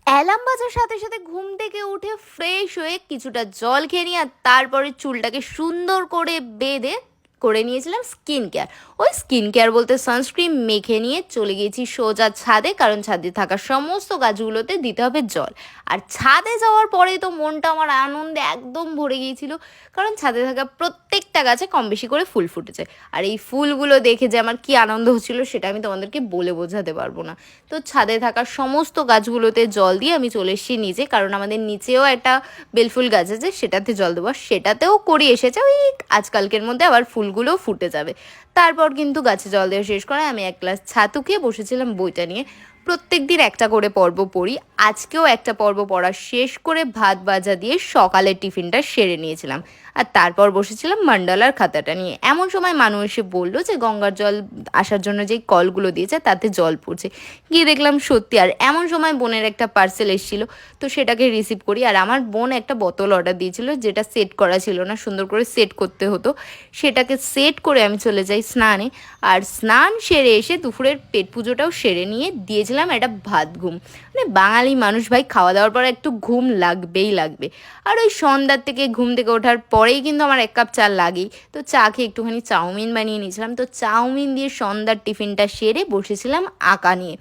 Alarm বাজার সাথে সাথে ঘুম থেকে উঠে ফ্রেশ হয়ে কিছুটা জল খেয়ে নিয়ে আর তারপরে চুলটাকে সুন্দর করে বেঁধে করে নিয়েছিলাম স্কিন কেয়ার। ওই স্কিন কেয়ার বলতে সানস্ক্রিন মেখে নিয়ে চলে গিয়েছি সোজা ছাদে, কারণ ছাদে থাকা সমস্ত গাছগুলোতে দিতে হবে জল। আর ছাদে যাওয়ার পরে তো মনটা আমার আনন্দে একদম ভরে গিয়েছিল, কারণ ছাদে থাকা প্রত্যেকটা গাছে কম বেশি করে ফুল ফুটেছে। আর এই ফুলগুলো দেখে যে আমার কি আনন্দ হচ্ছিল সেটা আমি তোমাদেরকে বলে বোঝাতে পারবো না। তো ছাদে থাকা সমস্ত গাছগুলোতে জল দিয়ে আমি চলে এসেছি নিচে, কারণ আমাদের নিচেও একটা বেলফুল গাছ আছে, সেটাতে জল দেবো। সেটাতেও করে এসেছে, ওই আজকালকের মধ্যে আবার ফুলগুলোও ফুটে যাবে। তারপর কিন্তু গাছে জল দেওয়া শেষ করে আমি এক গ্লাস ছাতু খেয়ে বসেছিলাম বইটা নিয়ে। প্রত্যেক দিন একটা করে পর্ব পড়ি, আজকেও একটা পর্ব পড়া শেষ করে ভাত ভাজা দিয়ে সকালের টিফিনটা সেরে নিয়েছিলাম। আর তারপর বসেছিলাম মান্ডালার খাতাটা নিয়ে। এমন সময় মানুষ এসে বললো যে গঙ্গার জল আসার জন্য যেই কলগুলো দিয়েছে তাতে জল পড়ছে। গিয়ে দেখলাম সত্যি। আর এমন সময় বোনের একটা পার্সেল এসেছিল, তো সেটাকে রিসিভ করি। আর আমার বোন একটা বোতল অর্ডার দিয়েছিল, যেটা সেট করা ছিল না, সুন্দর করে সেট করতে হতো। সেটাকে সেট করে আমি চলে যাই স্নানে। আর স্নান সেরে এসে দুপুরের পেট পুজোটাও সেরে নিয়ে দিয়েছিলাম একটা ভাত ঘুম। মানে বাঙালি মানুষ ভাই, খাওয়া দাওয়ার পর একটু ঘুম লাগবেই লাগবে। আর ওই সন্ধ্যার থেকে ঘুম থেকে ওঠার পরেই কিন্তু আমার এক কাপ চা লাগেই। তো চা খেয়ে একটুখানি চাউমিন বানিয়ে নিয়েছিলাম। তো চাউমিন দিয়ে সন্ধ্যার টিফিনটা সেরে বসেছিলাম আঁকা নিয়ে।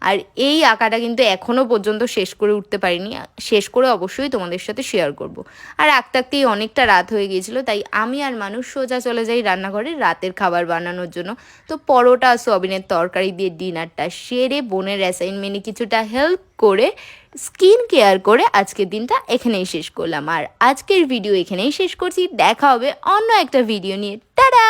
আর এই আঁকাটা কিন্তু এখনও পর্যন্ত শেষ করে উঠতে পারিনি। শেষ করে অবশ্যই তোমাদের সাথে শেয়ার করব। আর আঁকতে আঁকতেই অনেকটা রাত হয়ে গিয়েছিল, তাই আমি আর মানুষ সোজা চলে যাই রান্নাঘরে রাতের খাবার বানানোর জন্য। তো পরোটা সয়াবিনের তরকারি দিয়ে ডিনারটা সেরে বোনের অ্যাসাইনমেন্টে কিছুটা হেল্প করে স্কিন কেয়ার করে আজকের দিনটা এখানেই শেষ করলাম। আর আজকের ভিডিও এখানেই শেষ করছি। দেখা হবে অন্য একটা ভিডিও নিয়ে। টাটা।